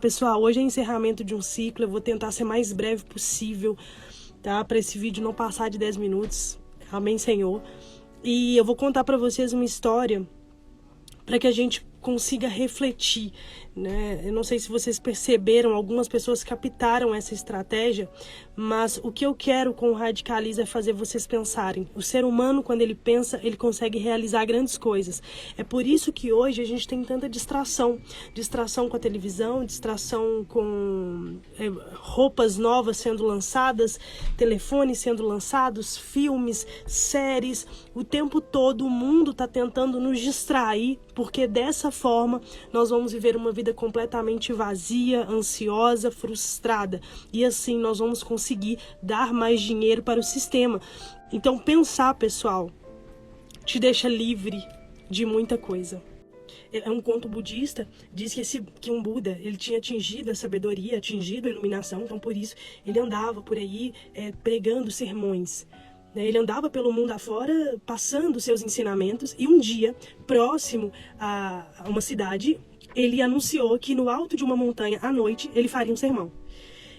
Pessoal, hoje é encerramento de um ciclo, eu vou tentar ser mais breve possível, tá? Para esse vídeo não passar de 10 minutos. Amém, Senhor. E eu vou contar para vocês uma história para que a gente consiga refletir, né? Eu não sei se vocês perceberam, algumas pessoas captaram essa estratégia, mas o que eu quero com o Radicaliza é fazer vocês pensarem. O ser humano, quando ele pensa, ele consegue realizar grandes coisas. É por isso que hoje a gente tem tanta distração. Distração com a televisão, distração com roupas novas sendo lançadas, telefones sendo lançados, filmes, séries. O tempo todo o mundo está tentando nos distrair, porque dessa forma nós vamos viver uma vida completamente vazia, ansiosa, frustrada. E assim nós vamos conseguir dar mais dinheiro para o sistema. Então pensar, pessoal, te deixa livre de muita coisa. É um conto budista, diz que um Buda, ele tinha atingido a sabedoria, atingido a iluminação, então por isso ele andava por aí pregando sermões. Ele andava pelo mundo afora, passando seus ensinamentos, e um dia, próximo a uma cidade, ele anunciou que no alto de uma montanha, à noite, ele faria um sermão.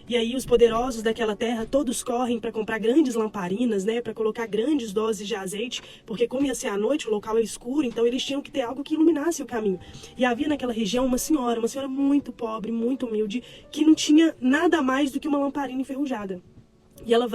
E aí os poderosos daquela terra, todos correm para comprar grandes lamparinas, né, para colocar grandes doses de azeite, porque como ia ser à noite, o local é escuro, então eles tinham que ter algo que iluminasse o caminho. E havia naquela região uma senhora muito pobre, muito humilde, que não tinha nada mais do que uma lamparina enferrujada. E ela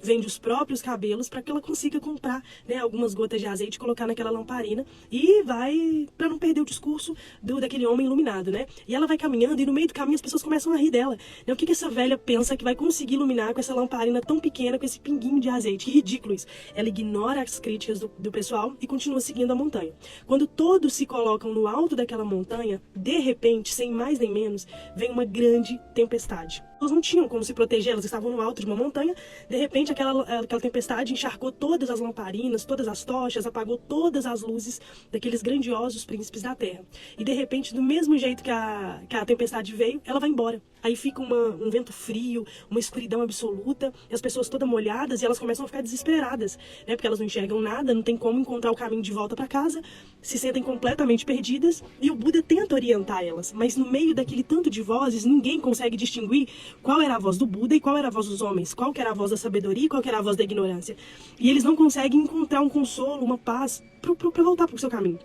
vende os próprios cabelos para que ela consiga comprar, né, algumas gotas de azeite e colocar naquela lamparina. E vai para não perder o discurso daquele homem iluminado, né? E ela vai caminhando e no meio do caminho as pessoas começam a rir dela. Né? O que essa velha pensa que vai conseguir iluminar com essa lamparina tão pequena, com esse pinguinho de azeite? Que ridículo isso. Ela ignora as críticas do pessoal e continua seguindo a montanha. Quando todos se colocam no alto daquela montanha, de repente, sem mais nem menos, vem uma grande tempestade. Elas não tinham como se proteger, elas estavam no alto de uma montanha. De repente, aquela tempestade encharcou todas as lamparinas, todas as tochas, apagou todas as luzes daqueles grandiosos príncipes da terra. E de repente, do mesmo jeito que a tempestade veio, ela vai embora. Aí fica um vento frio, uma escuridão absoluta, e as pessoas todas molhadas, e elas começam a ficar desesperadas, né? Porque elas não enxergam nada, não tem como encontrar o caminho de volta para casa, se sentem completamente perdidas, e o Buda tenta orientar elas, mas no meio daquele tanto de vozes, ninguém consegue distinguir qual era a voz do Buda e qual era a voz dos homens, qual que era a voz da sabedoria e qual que era a voz da ignorância. E eles não conseguem encontrar um consolo, uma paz, para voltar para o seu caminho.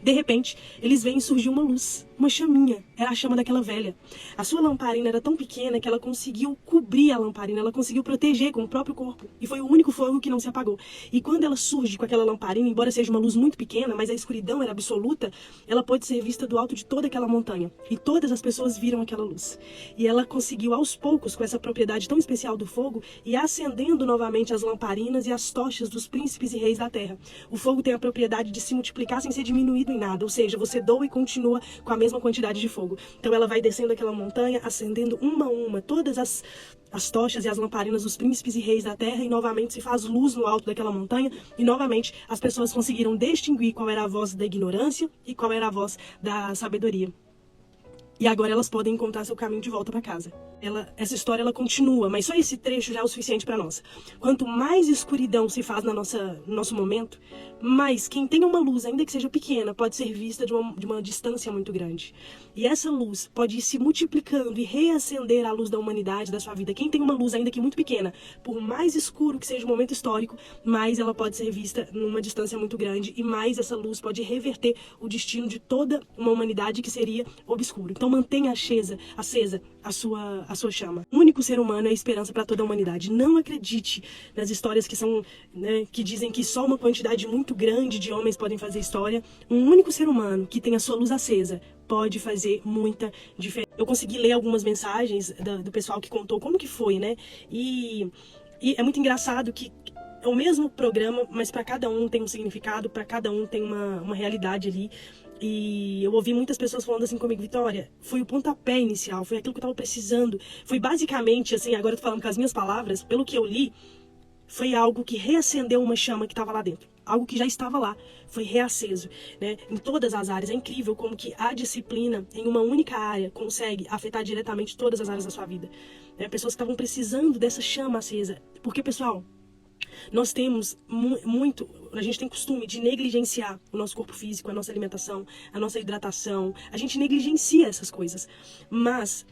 De repente, eles veem surgir uma luz, uma chaminha. Era a chama daquela velha. A sua lamparina era tão pequena que ela conseguiu cobrir a lamparina, ela conseguiu proteger com o próprio corpo. E foi o único fogo que não se apagou. E quando ela surge com aquela lamparina, embora seja uma luz muito pequena, mas a escuridão era absoluta, ela pôde ser vista do alto de toda aquela montanha. E todas as pessoas viram aquela luz. E ela conseguiu, aos poucos, com essa propriedade tão especial do fogo, ir acendendo novamente as lamparinas e as tochas dos príncipes e reis da terra. O fogo tem a propriedade de se multiplicar sem ser diminuído em nada, ou seja, você doa e continua com a mesma quantidade de fogo. Então ela vai descendo aquela montanha, acendendo uma a uma todas as tochas e as lamparinas dos príncipes e reis da terra, e novamente se faz luz no alto daquela montanha, e novamente as pessoas conseguiram distinguir qual era a voz da ignorância e qual era a voz da sabedoria. E agora elas podem encontrar seu caminho de volta para casa. Essa história ela continua, mas só esse trecho já é o suficiente para nós. Quanto mais escuridão se faz no nosso momento, mais quem tem uma luz, ainda que seja pequena, pode ser vista de uma distância muito grande. E essa luz pode ir se multiplicando e reacender a luz da humanidade, da sua vida. Quem tem uma luz, ainda que muito pequena, por mais escuro que seja o momento histórico, mais ela pode ser vista numa distância muito grande, e mais essa luz pode reverter o destino de toda uma humanidade que seria obscuro. Então mantenha acesa a sua chama. O único ser humano é a esperança para toda a humanidade. Não acredite nas histórias que são, né, que dizem que só uma quantidade muito grande de homens podem fazer história. Um único ser humano que tem a sua luz acesa pode fazer muita diferença. Eu consegui ler algumas mensagens do pessoal que contou como que foi, né? E é muito engraçado que é o mesmo programa, mas para cada um tem um significado, para cada um tem uma realidade ali. E eu ouvi muitas pessoas falando assim comigo: Vitória, foi o pontapé inicial, foi aquilo que eu estava precisando. Foi basicamente, assim, agora eu tô falando com as minhas palavras, pelo que eu li, foi algo que reacendeu uma chama que estava lá dentro. Algo que já estava lá, foi reaceso, né? Em todas as áreas. É incrível como que a disciplina, em uma única área, consegue afetar diretamente todas as áreas da sua vida. Né? Pessoas que estavam precisando dessa chama acesa. Porque, pessoal, nós temos a gente tem costume de negligenciar o nosso corpo físico, a nossa alimentação, a nossa hidratação. A gente negligencia essas coisas. Mas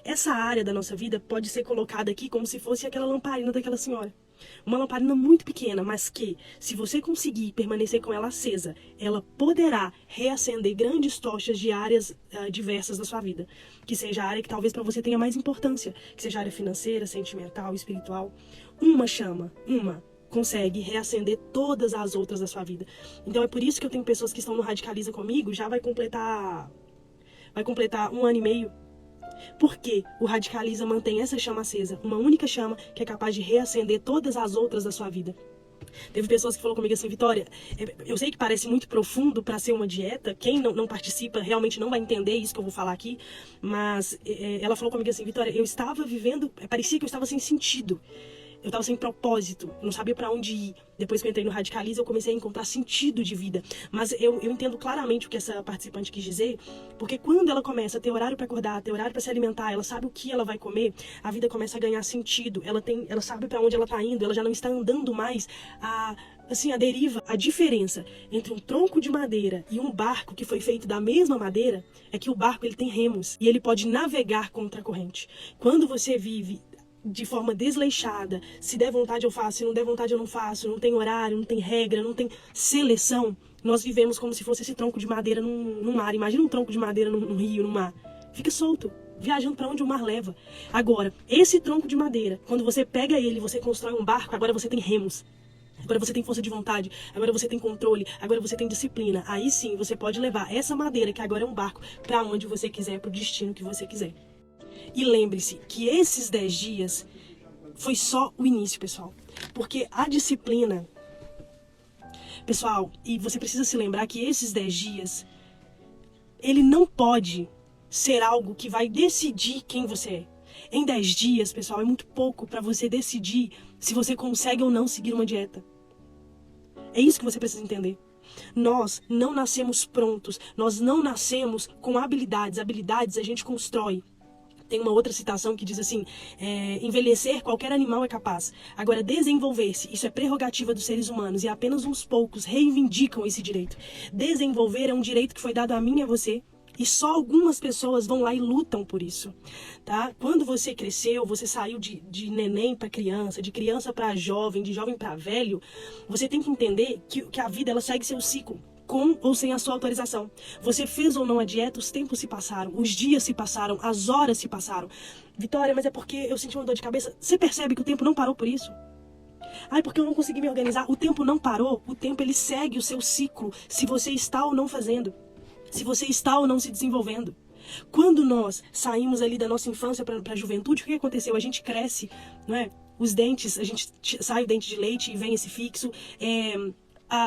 Essa área da nossa vida pode ser colocada aqui como se fosse aquela lamparina daquela senhora. Uma lamparina muito pequena, mas que, se você conseguir permanecer com ela acesa, ela poderá reacender grandes tochas de áreas diversas da sua vida. Que seja a área que talvez para você tenha mais importância, que seja a área financeira, sentimental, espiritual. Uma chama, consegue reacender todas as outras da sua vida. Então é por isso que eu tenho pessoas que estão no Radicaliza comigo, já vai completar 1 ano e meio. Porque o Radicaliza mantém essa chama acesa, uma única chama que é capaz de reacender todas as outras da sua vida. Teve pessoas que falaram comigo assim, Vitória, eu sei que parece muito profundo para ser uma dieta, quem não participa realmente não vai entender isso que eu vou falar aqui, mas ela falou comigo assim, Vitória, eu estava vivendo, parecia que eu estava sem sentido. Eu estava sem propósito, não sabia para onde ir. Depois que eu entrei no Radicaliza, eu comecei a encontrar sentido de vida. Mas eu entendo claramente o que essa participante quis dizer, porque quando ela começa a ter horário para acordar, ter horário para se alimentar, ela sabe o que ela vai comer, a vida começa a ganhar sentido. Ela sabe para onde ela está indo, ela já não está andando mais a deriva. A diferença entre um tronco de madeira e um barco que foi feito da mesma madeira é que o barco ele tem remos e ele pode navegar contra a corrente. Quando você vive de forma desleixada, se der vontade eu faço, se não der vontade eu não faço, não tem horário, não tem regra, não tem seleção, nós vivemos como se fosse esse tronco de madeira no mar. Imagina um tronco de madeira no rio, no mar. Fica solto, viajando para onde o mar leva. Agora, esse tronco de madeira, quando você pega ele e você constrói um barco, agora você tem remos. Agora você tem força de vontade, agora você tem controle, agora você tem disciplina. Aí sim, você pode levar essa madeira, que agora é um barco, para onde você quiser, para o destino que você quiser. E lembre-se que esses 10 dias foi só o início, pessoal. Porque a disciplina, pessoal, e você precisa se lembrar que esses 10 dias, ele não pode ser algo que vai decidir quem você é. Em 10 dias, pessoal, é muito pouco para você decidir se você consegue ou não seguir uma dieta. É isso que você precisa entender. Nós não nascemos prontos, nós não nascemos com habilidades. Habilidades a gente constrói. Tem uma outra citação que diz assim, envelhecer qualquer animal é capaz. Agora, desenvolver-se, isso é prerrogativa dos seres humanos e apenas uns poucos reivindicam esse direito. Desenvolver é um direito que foi dado a mim e a você. E só algumas pessoas vão lá e lutam por isso, tá? Quando você cresceu, você saiu de neném para criança, de criança para jovem, de jovem para velho, você tem que entender que a vida ela segue seu ciclo, com ou sem a sua autorização. Você fez ou não a dieta, os tempos se passaram, os dias se passaram, as horas se passaram. Vitória, mas é porque eu senti uma dor de cabeça. Você percebe que o tempo não parou por isso? Ai, porque eu não consegui me organizar. O tempo não parou, o tempo ele segue o seu ciclo, se você está ou não fazendo. Se você está ou não se desenvolvendo. Quando nós saímos ali da nossa infância para a juventude, o que aconteceu? A gente cresce, não é? Os dentes, a gente sai o dente de leite e vem esse fixo.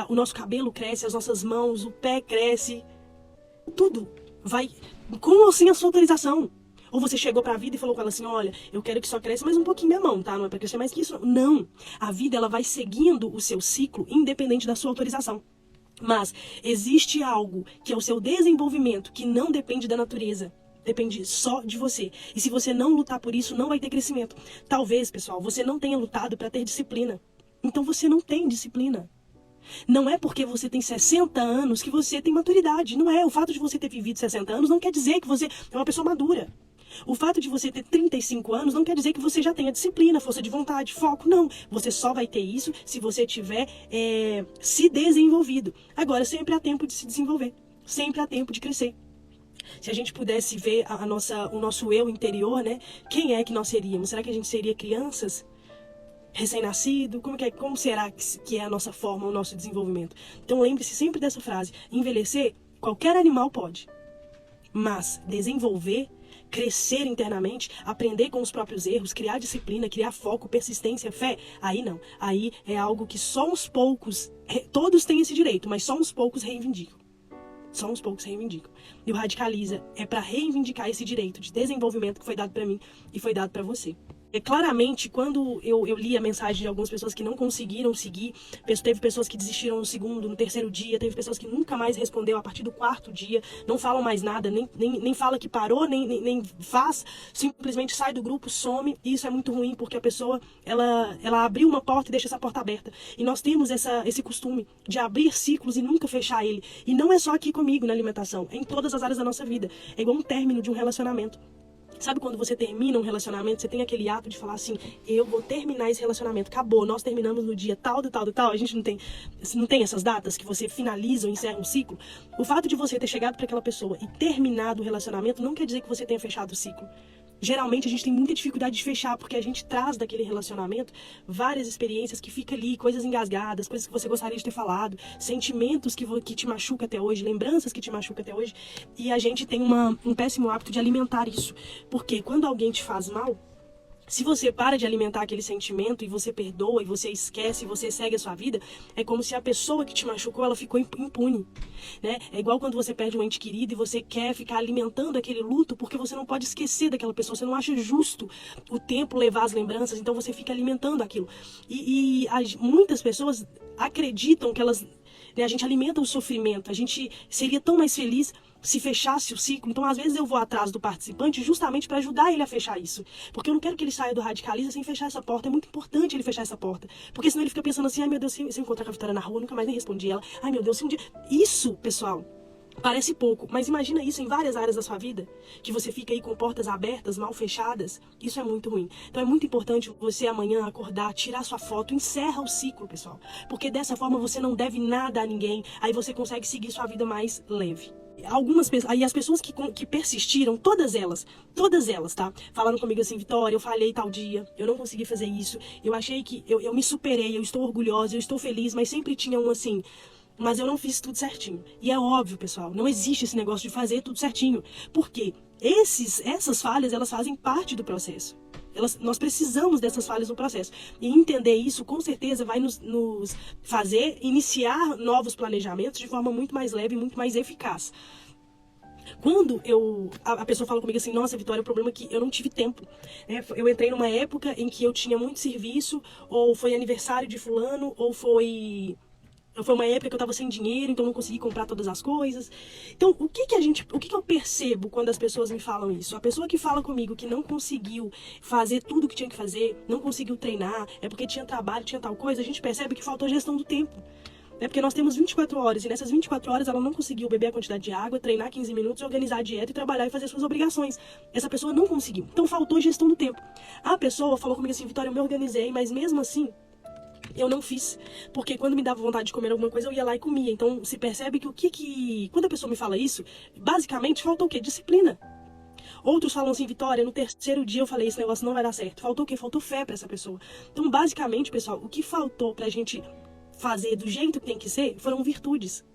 O nosso cabelo cresce, as nossas mãos, o pé cresce. Tudo vai com ou sem a sua autorização. Ou você chegou para a vida e falou com ela assim, olha, eu quero que só cresça mais um pouquinho minha mão, tá? Não é para crescer mais que isso. Não. A vida ela vai seguindo o seu ciclo independente da sua autorização. Mas existe algo que é o seu desenvolvimento, que não depende da natureza. Depende só de você. E se você não lutar por isso, não vai ter crescimento. Talvez, pessoal, você não tenha lutado para ter disciplina. Então você não tem disciplina. Não é porque você tem 60 anos que você tem maturidade. Não é. O fato de você ter vivido 60 anos não quer dizer que você é uma pessoa madura. O fato de você ter 35 anos não quer dizer que você já tenha disciplina, força de vontade, foco. Não. Você só vai ter isso se você tiver se desenvolvido. Agora, sempre há tempo de se desenvolver. Sempre há tempo de crescer. Se a gente pudesse ver o nosso eu interior, né? Quem é que nós seríamos? Será que a gente seria crianças? Recém-nascido? Como será que é a nossa forma, o nosso desenvolvimento? Então lembre-se sempre dessa frase. Envelhecer, qualquer animal pode. Mas desenvolver, crescer internamente, aprender com os próprios erros, criar disciplina, criar foco, persistência, fé, aí não. Aí é algo que só uns poucos, todos têm esse direito, mas só uns poucos reivindicam. Só uns poucos reivindicam. E o Radicaliza é para reivindicar esse direito de desenvolvimento que foi dado para mim e foi dado para você. Claramente, quando eu li a mensagem de algumas pessoas que não conseguiram seguir, teve pessoas que desistiram no segundo, no terceiro dia, teve pessoas que nunca mais respondeu a partir do 4º dia, não falam mais nada, nem fala que parou, nem faz, simplesmente sai do grupo, some, e isso é muito ruim, porque a pessoa, ela abriu uma porta e deixa essa porta aberta. E nós temos esse costume de abrir ciclos e nunca fechar ele. E não é só aqui comigo na alimentação, é em todas as áreas da nossa vida. É igual um término de um relacionamento. Sabe quando você termina um relacionamento, você tem aquele ato de falar assim, eu vou terminar esse relacionamento, acabou, nós terminamos no dia tal, a gente não tem essas datas que você finaliza ou encerra um ciclo. O fato de você ter chegado para aquela pessoa e terminado o relacionamento não quer dizer que você tenha fechado o ciclo. Geralmente a gente tem muita dificuldade de fechar, porque a gente traz daquele relacionamento várias experiências que ficam ali, coisas engasgadas, coisas que você gostaria de ter falado, sentimentos que te machucam até hoje, lembranças que te machucam até hoje, e a gente tem um péssimo hábito de alimentar isso. Porque quando alguém te faz mal, se você para de alimentar aquele sentimento e você perdoa, e você esquece, e você segue a sua vida, é como se a pessoa que te machucou, ela ficou impune, né? É igual quando você perde um ente querido e você quer ficar alimentando aquele luto porque você não pode esquecer daquela pessoa, você não acha justo o tempo levar as lembranças, então você fica alimentando aquilo. Muitas pessoas acreditam que elas... A gente alimenta o sofrimento, a gente seria tão mais feliz se fechasse o ciclo. Então, às vezes, eu vou atrás do participante justamente para ajudar ele a fechar isso. Porque eu não quero que ele saia do radicalismo sem fechar essa porta. É muito importante ele fechar essa porta. Porque senão ele fica pensando assim, ai meu Deus, se eu encontrar com a Vitória na rua, eu nunca mais nem respondi ela. Ai meu Deus, se um dia... Isso, pessoal, parece pouco, mas imagina isso em várias áreas da sua vida, que você fica aí com portas abertas, mal fechadas. Isso é muito ruim. Então é muito importante você amanhã acordar, tirar sua foto, encerra o ciclo, pessoal. Porque dessa forma você não deve nada a ninguém, aí você consegue seguir sua vida mais leve. Algumas pessoas, aí as pessoas que persistiram, todas elas, tá? Falaram comigo assim, Vitória, eu falhei tal dia, eu não consegui fazer isso, eu achei que eu me superei, eu estou orgulhosa, eu estou feliz, mas sempre tinha um assim... Mas eu não fiz tudo certinho. E é óbvio, pessoal, não existe esse negócio de fazer tudo certinho. Porque essas falhas, elas fazem parte do processo. Nós precisamos dessas falhas no processo. E entender isso, com certeza, vai nos fazer iniciar novos planejamentos de forma muito mais leve e muito mais eficaz. Quando a pessoa fala comigo assim, nossa, Vitória, o problema é que eu não tive tempo. Eu entrei numa época em que eu tinha muito serviço, ou foi aniversário de fulano, ou foi uma época que eu tava sem dinheiro, então não consegui comprar todas as coisas. Então, o que eu percebo quando as pessoas me falam isso? A pessoa que fala comigo que não conseguiu fazer tudo o que tinha que fazer, não conseguiu treinar, é porque tinha trabalho, tinha tal coisa, a gente percebe que faltou gestão do tempo. É porque nós temos 24 horas, e nessas 24 horas ela não conseguiu beber a quantidade de água, treinar 15 minutos, organizar a dieta e trabalhar e fazer suas obrigações. Essa pessoa não conseguiu. Então, faltou gestão do tempo. A pessoa falou comigo assim, Vitória, eu me organizei, mas mesmo assim... eu não fiz, porque quando me dava vontade de comer alguma coisa, eu ia lá e comia. Então, se percebe que quando a pessoa me fala isso, basicamente, falta o quê? Disciplina. Outros falam assim, Vitória, no terceiro dia eu falei, esse negócio não vai dar certo. Faltou o quê? Faltou fé pra essa pessoa. Então, basicamente, pessoal, o que faltou pra gente fazer do jeito que tem que ser, foram virtudes.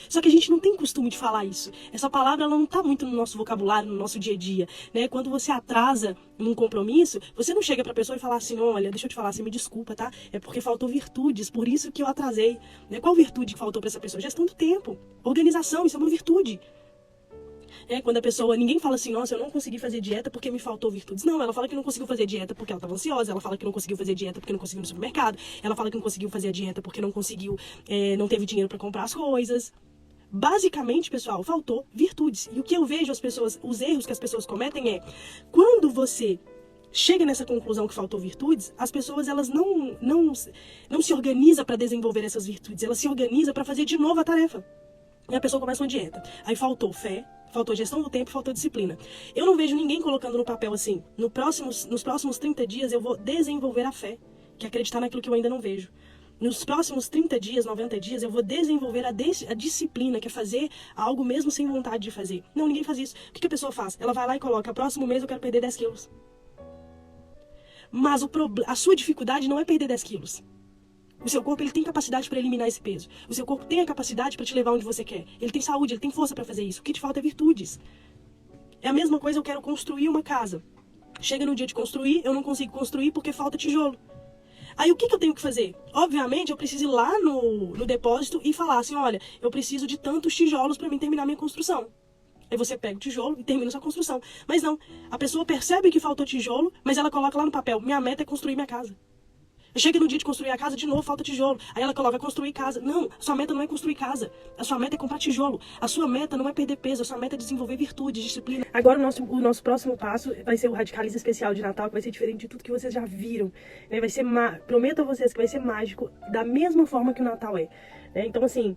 Só que a gente não tem costume de falar isso. Essa palavra ela não está muito no nosso vocabulário, no nosso dia a dia, né? Quando você atrasa num compromisso, você não chega para a pessoa e fala assim, olha, deixa eu te falar, você me desculpa, tá? É porque faltou virtudes, por isso que eu atrasei. Né? Qual virtude que faltou para essa pessoa? Gestão do tempo, organização, isso é uma virtude. Quando a pessoa, ninguém fala assim, nossa, eu não consegui fazer dieta porque me faltou virtudes. Não, ela fala que não conseguiu fazer dieta porque ela estava ansiosa, ela fala que não conseguiu fazer dieta porque não conseguiu ir no supermercado, ela fala que não conseguiu fazer a dieta porque não conseguiu, não teve dinheiro para comprar as coisas. Basicamente, pessoal, faltou virtudes. E o que eu vejo os erros que as pessoas cometem é, quando você chega nessa conclusão que faltou virtudes, as pessoas elas não se organizam para desenvolver essas virtudes, elas se organizam para fazer de novo a tarefa. E a pessoa começa uma dieta. Aí faltou fé, faltou gestão do tempo, faltou disciplina. Eu não vejo ninguém colocando no papel assim, nos próximos 30 dias eu vou desenvolver a fé, que é acreditar naquilo que eu ainda não vejo. Nos próximos 30 dias, 90 dias, eu vou desenvolver a disciplina, que é fazer algo mesmo sem vontade de fazer. Não, ninguém faz isso. O que a pessoa faz? Ela vai lá e coloca, próximo mês eu quero perder 10 quilos. Mas a sua dificuldade não é perder 10 quilos. O seu corpo ele tem capacidade para eliminar esse peso. O seu corpo tem a capacidade para te levar onde você quer. Ele tem saúde, ele tem força para fazer isso. O que te falta é virtudes. É a mesma coisa, eu quero construir uma casa. Chega no dia de construir, eu não consigo construir porque falta tijolo. Aí o que eu tenho que fazer? Obviamente eu preciso ir lá no depósito e falar assim, olha, eu preciso de tantos tijolos para mim terminar minha construção. Aí você pega o tijolo e termina sua construção. Mas não, a pessoa percebe que faltou tijolo, mas ela coloca lá no papel, minha meta é construir minha casa. Chega no dia de construir a casa, de novo falta tijolo. Aí ela coloca construir casa. Não, a sua meta não é construir casa. A sua meta é comprar tijolo. A sua meta não é perder peso. A sua meta é desenvolver virtude, disciplina. Agora o nosso próximo passo vai ser o Radicalize Especial de Natal, que vai ser diferente de tudo que vocês já viram. Vai ser prometo a vocês que vai ser mágico, da mesma forma que o Natal é. né? Então, assim,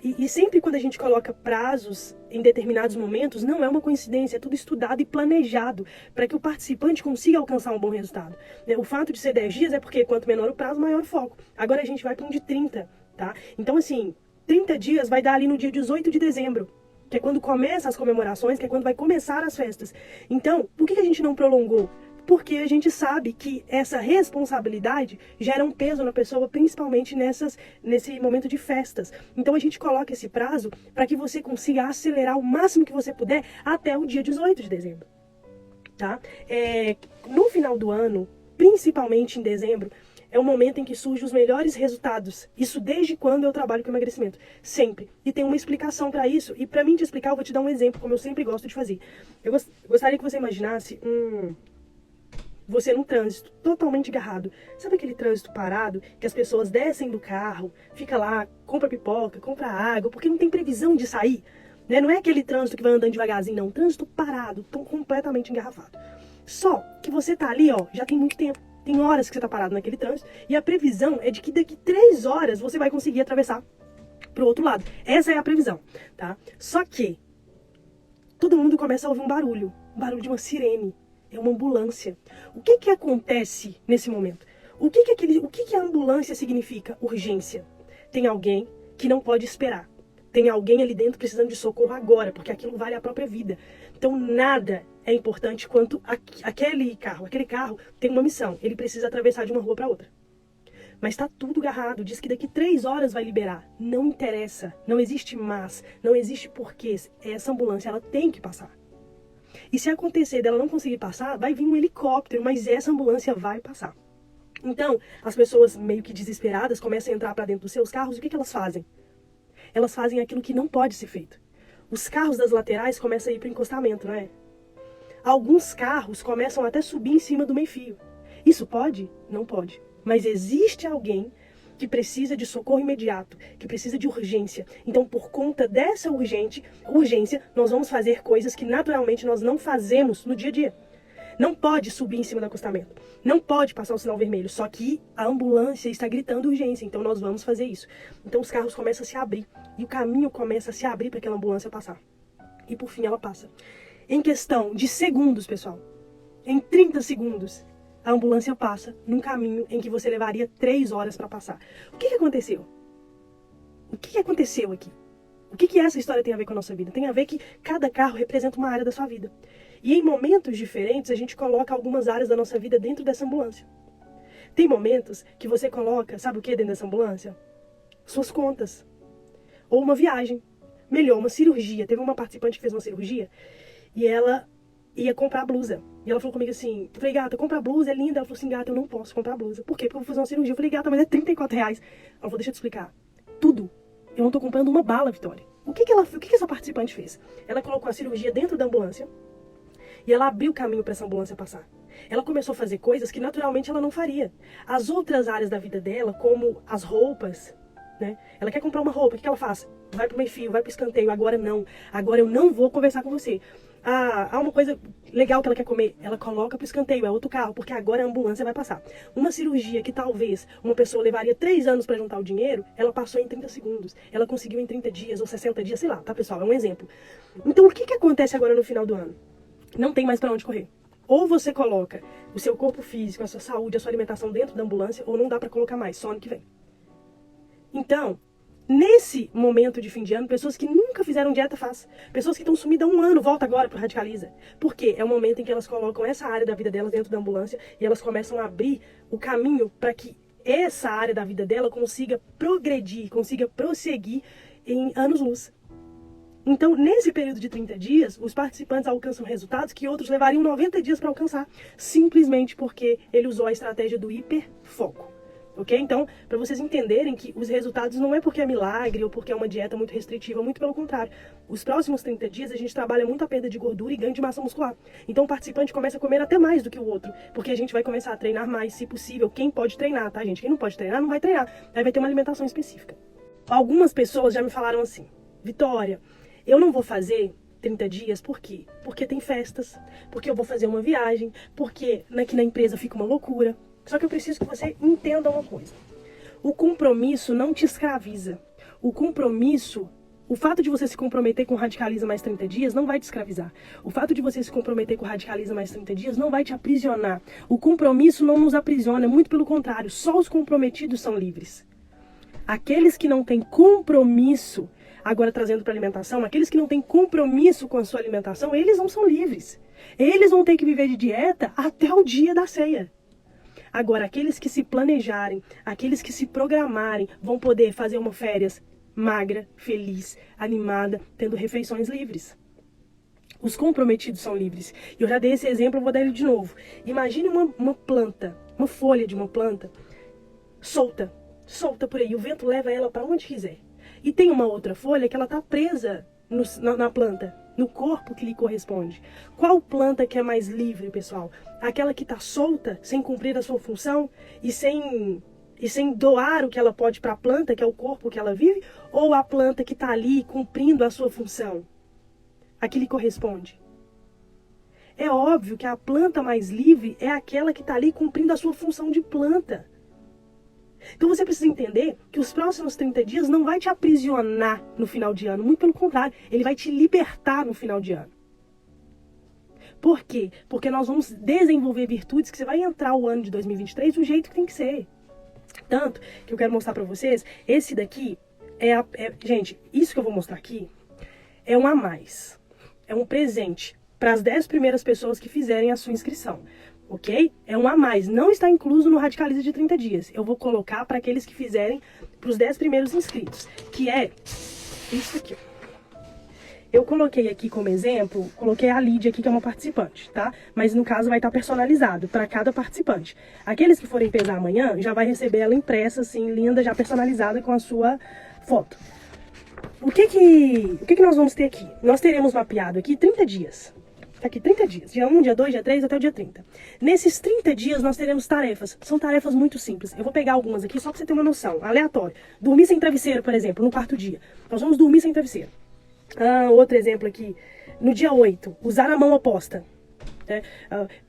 e sempre quando a gente coloca prazos em determinados momentos, não é uma coincidência, é tudo estudado e planejado para que o participante consiga alcançar um bom resultado. O fato de ser 10 dias é porque quanto menor o prazo, maior o foco. Agora a gente vai para um de 30, tá? Então, assim, 30 dias vai dar ali no dia 18 de dezembro, que é quando começam as comemorações, que é quando vai começar as festas. Então, por que a gente não prolongou? Porque a gente sabe que essa responsabilidade gera um peso na pessoa, principalmente nesse momento de festas. Então a gente coloca esse prazo para que você consiga acelerar o máximo que você puder até o dia 18 de dezembro. Tá? No final do ano, principalmente em dezembro, é o momento em que surgem os melhores resultados. Isso desde quando eu trabalho com emagrecimento. Sempre. E tem uma explicação para isso. E para mim te explicar, eu vou te dar um exemplo, como eu sempre gosto de fazer. Eu gostaria que você imaginasse você num trânsito totalmente agarrado. Sabe aquele trânsito parado, que as pessoas descem do carro, fica lá, compra pipoca, compra água, porque não tem previsão de sair? Né? Não é aquele trânsito que vai andando devagarzinho, não. Trânsito parado, completamente engarrafado. Só que você tá ali, ó, já tem muito tempo. Tem horas que você tá parado naquele trânsito, e a previsão é de que daqui 3 horas você vai conseguir atravessar pro outro lado. Essa é a previsão, tá? Só que todo mundo começa a ouvir um barulho de uma sirene. É uma ambulância. O que acontece nesse momento? O que a ambulância significa? Urgência. Tem alguém que não pode esperar. Tem alguém ali dentro precisando de socorro agora, porque aquilo vale a própria vida. Então nada é importante quanto aquele carro. Aquele carro tem uma missão. Ele precisa atravessar de uma rua para outra. Mas está tudo agarrado. Diz que daqui 3 horas vai liberar. Não interessa. Não existe mas. Não existe porquê. Essa ambulância ela tem que passar. E se acontecer dela não conseguir passar, vai vir um helicóptero, mas essa ambulância vai passar. Então, as pessoas meio que desesperadas começam a entrar para dentro dos seus carros. E o que elas fazem? Elas fazem aquilo que não pode ser feito. Os carros das laterais começam a ir para o encostamento, não é? Alguns carros começam até a subir em cima do meio-fio. Isso pode? Não pode. Mas existe alguém que precisa de socorro imediato, que precisa de urgência. Então, por conta dessa urgência, nós vamos fazer coisas que naturalmente nós não fazemos no dia a dia. Não pode subir em cima do acostamento. Não pode passar o sinal vermelho. Só que a ambulância está gritando urgência, então nós vamos fazer isso. Então os carros começam a se abrir. E o caminho começa a se abrir para aquela ambulância passar. E por fim ela passa. Em questão de segundos, pessoal. Em 30 segundos. A ambulância passa num caminho em que você levaria 3 horas para passar. O que aconteceu? O que aconteceu aqui? O que essa história tem a ver com a nossa vida? Tem a ver que cada carro representa uma área da sua vida. E em momentos diferentes, a gente coloca algumas áreas da nossa vida dentro dessa ambulância. Tem momentos que você coloca, sabe o que dentro dessa ambulância? Suas contas. Ou uma viagem. Melhor, uma cirurgia. Teve uma participante que fez uma cirurgia e ela ia comprar blusa. E ela falou comigo assim, eu falei, gata, compra blusa, é linda. Ela falou assim, gata, eu não posso comprar blusa. Por quê? Porque eu vou fazer uma cirurgia. Eu falei, gata, mas é R$34. Ela falou, deixa eu te explicar. Tudo. Eu não tô comprando uma bala, Vitória. O que essa participante fez? Ela colocou a cirurgia dentro da ambulância e ela abriu o caminho para essa ambulância passar. Ela começou a fazer coisas que naturalmente ela não faria. As outras áreas da vida dela, como as roupas, né? Ela quer comprar uma roupa, o que ela faz? Vai pro meio-fio, vai pro escanteio, agora não. Agora eu não vou conversar com você. Há uma coisa legal que ela quer comer, ela coloca pro escanteio, é outro carro, porque agora a ambulância vai passar. Uma cirurgia que talvez uma pessoa levaria 3 anos para juntar o dinheiro, ela passou em 30 segundos. Ela conseguiu em 30 dias ou 60 dias, sei lá, tá, pessoal? É um exemplo. Então, o que acontece agora no final do ano? Não tem mais para onde correr. Ou você coloca o seu corpo físico, a sua saúde, a sua alimentação dentro da ambulância, ou não dá para colocar mais, só ano que vem. Então, nesse momento de fim de ano, pessoas que nunca fizeram dieta faz. Pessoas que estão sumidas há 1 ano, volta agora pro Radicaliza. Por quê? É o momento em que elas colocam essa área da vida delas dentro da ambulância e elas começam a abrir o caminho para que essa área da vida dela consiga progredir, consiga prosseguir em anos-luz. Então, nesse período de 30 dias, os participantes alcançam resultados que outros levariam 90 dias para alcançar, simplesmente porque ele usou a estratégia do hiperfoco. Ok? Então, para vocês entenderem que os resultados não é porque é milagre ou porque é uma dieta muito restritiva, muito pelo contrário. Os próximos 30 dias a gente trabalha muito a perda de gordura e ganho de massa muscular. Então o participante começa a comer até mais do que o outro, porque a gente vai começar a treinar mais, se possível. Quem pode treinar, tá, gente? Quem não pode treinar, não vai treinar. Aí vai ter uma alimentação específica. Algumas pessoas já me falaram assim, Vitória, eu não vou fazer 30 dias, por quê? Porque tem festas, porque eu vou fazer uma viagem, porque aqui na empresa fica uma loucura. Só que eu preciso que você entenda uma coisa. O compromisso não te escraviza. o compromisso, o fato de você se comprometer com Radicaliza Mais 30 Dias não vai te escravizar. O fato de você se comprometer com Radicaliza Mais 30 Dias não vai te aprisionar. O compromisso não nos aprisiona, muito pelo contrário, só os comprometidos são livres. Aqueles que não têm compromisso, agora trazendo para a alimentação, aqueles que não têm compromisso com a sua alimentação, eles não são livres. Eles vão ter que viver de dieta até o dia da ceia. Agora, aqueles que se planejarem, aqueles que se programarem, vão poder fazer uma férias magra, feliz, animada, tendo refeições livres. Os comprometidos são livres. E eu já dei esse exemplo, eu vou dar ele de novo. Imagine uma planta, uma folha de uma planta, solta por aí. O vento leva ela para onde quiser. E tem uma outra folha que ela está presa na planta, no corpo que lhe corresponde. Qual planta que é mais livre, pessoal? Aquela que está solta, sem cumprir a sua função e sem doar o que ela pode para a planta, que é o corpo que ela vive, ou a planta que está ali cumprindo a sua função? A que lhe corresponde. É óbvio que a planta mais livre é aquela que está ali cumprindo a sua função de planta. Então você precisa entender que os próximos 30 dias não vai te aprisionar no final de ano, muito pelo contrário, ele vai te libertar no final de ano. Por quê? Porque nós vamos desenvolver virtudes que você vai entrar o ano de 2023 do jeito que tem que ser. Tanto que eu quero mostrar pra vocês, esse daqui gente, isso que eu vou mostrar aqui é um a mais. É um presente para as 10 primeiras pessoas que fizerem a sua inscrição. Ok? É um a mais. Não está incluso no Radicaliza de 30 dias. Eu vou colocar para aqueles que fizerem, para os 10 primeiros inscritos. Que é isso aqui. Eu coloquei aqui como exemplo, coloquei a Lídia aqui, que é uma participante, tá? Mas no caso vai estar personalizado para cada participante. Aqueles que forem pesar amanhã, já vai receber ela impressa, assim, linda, já personalizada com a sua foto. O que nós vamos ter aqui? Nós teremos mapeado aqui 30 dias. Tá aqui 30 dias, dia 1, dia 2, dia 3 até o dia 30. Nesses 30 dias nós teremos tarefas. São tarefas muito simples. Eu vou pegar algumas aqui só para você ter uma noção. Aleatório. Dormir sem travesseiro, por exemplo, no quarto dia. Nós vamos dormir sem travesseiro. Outro exemplo aqui. No dia 8, usar a mão oposta.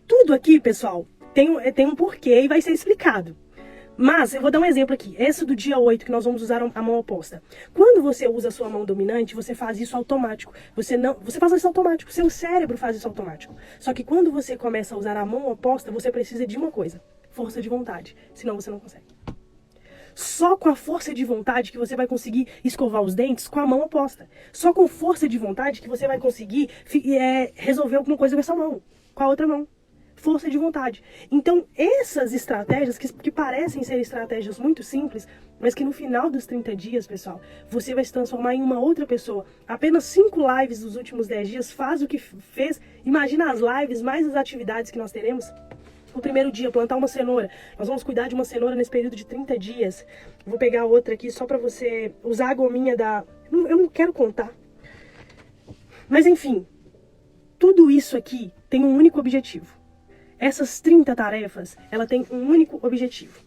Tudo aqui, pessoal, tem um porquê e vai ser explicado. Mas eu vou dar um exemplo aqui. Esse do dia 8, que nós vamos usar a mão oposta. Quando você usa a sua mão dominante, você faz isso automático. Você faz isso automático. Seu cérebro faz isso automático. Só que quando você começa a usar a mão oposta, você precisa de uma coisa: força de vontade. Senão você não consegue. Só com a força de vontade que você vai conseguir escovar os dentes com a mão oposta. Só com força de vontade que você vai conseguir resolver alguma coisa com essa mão, com a outra mão. Força de vontade. Então, essas estratégias, que parecem ser estratégias muito simples, mas que no final dos 30 dias, pessoal, você vai se transformar em uma outra pessoa. Apenas 5 lives dos últimos 10 dias faz o que fez. Imagina as lives, mais as atividades que nós teremos. O primeiro dia, plantar uma cenoura. Nós vamos cuidar de uma cenoura nesse período de 30 dias. Vou pegar outra aqui só pra você usar a gominha da... Eu não quero contar. Mas enfim, tudo isso aqui tem um único objetivo. Essas 30 tarefas, ela tem um único objetivo.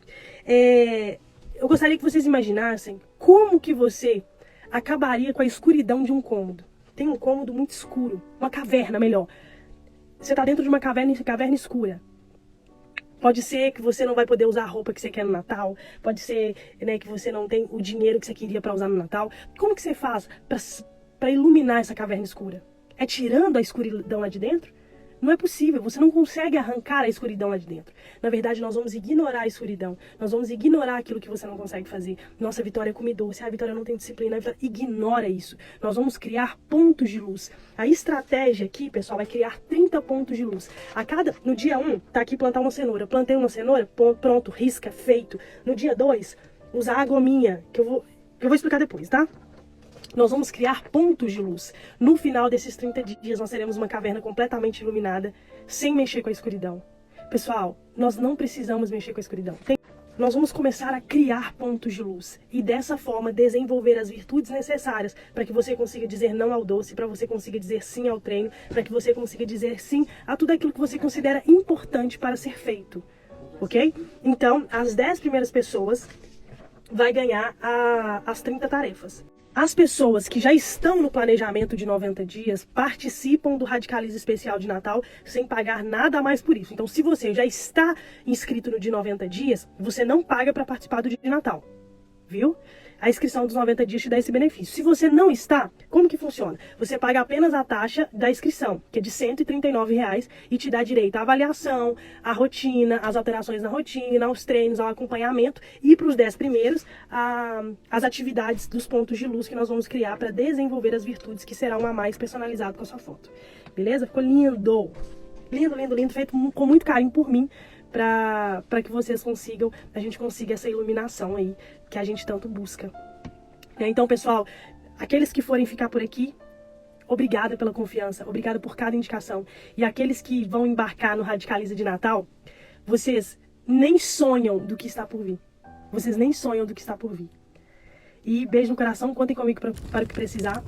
Eu gostaria que vocês imaginassem como que você acabaria com a escuridão de um cômodo. Tem um cômodo muito escuro, uma caverna, melhor. Você está dentro de uma caverna escura. Pode ser que você não vai poder usar a roupa que você quer no Natal. Pode ser, né, que você não tem o dinheiro que você queria para usar no Natal. Como que você faz para iluminar essa caverna escura? É tirando a escuridão lá de dentro? Não é possível, você não consegue arrancar a escuridão lá de dentro. Na verdade, nós vamos ignorar a escuridão. Nós vamos ignorar aquilo que você não consegue fazer. Nossa, a Vitória come doce, a Vitória não tem disciplina. Ignora isso. Nós vamos criar pontos de luz. A estratégia aqui, pessoal, vai criar 30 pontos de luz. No dia 1, tá aqui plantar uma cenoura. Plantei uma cenoura, pronto, risca, feito. No dia 2, usar a gominha, que eu vou explicar depois, tá? Nós vamos criar pontos de luz. No final desses 30 dias, nós teremos uma caverna completamente iluminada, sem mexer com a escuridão. Pessoal, nós não precisamos mexer com a escuridão. Nós vamos começar a criar pontos de luz. E dessa forma, desenvolver as virtudes necessárias para que você consiga dizer não ao doce, para que você consiga dizer sim ao treino, para que você consiga dizer sim a tudo aquilo que você considera importante para ser feito. Ok? Então, as 10 primeiras pessoas vai ganhar as 30 tarefas. As pessoas que já estão no planejamento de 90 dias participam do Radicaliza Especial de Natal sem pagar nada a mais por isso. Então, se você já está inscrito no de 90 dias, você não paga para participar do dia de Natal, viu? a inscrição dos 90 dias te dá esse benefício. Se você não está, como que funciona? Você paga apenas a taxa da inscrição, que é de R$ 139,00, e te dá direito à avaliação, à rotina, às alterações na rotina, aos treinos, ao acompanhamento e para os 10 primeiros, as atividades dos pontos de luz que nós vamos criar para desenvolver as virtudes, que será um a mais personalizado com a sua foto. Beleza? Ficou lindo! Lindo, lindo, lindo, feito com muito carinho por mim, para que vocês consigam, a gente consiga essa iluminação aí que a gente tanto busca. Então, pessoal, aqueles que forem ficar por aqui, obrigada pela confiança, obrigada por cada indicação. E aqueles que vão embarcar no Radicaliza de Natal, vocês nem sonham do que está por vir. Vocês nem sonham do que está por vir. E beijo no coração, contem comigo para o que precisar.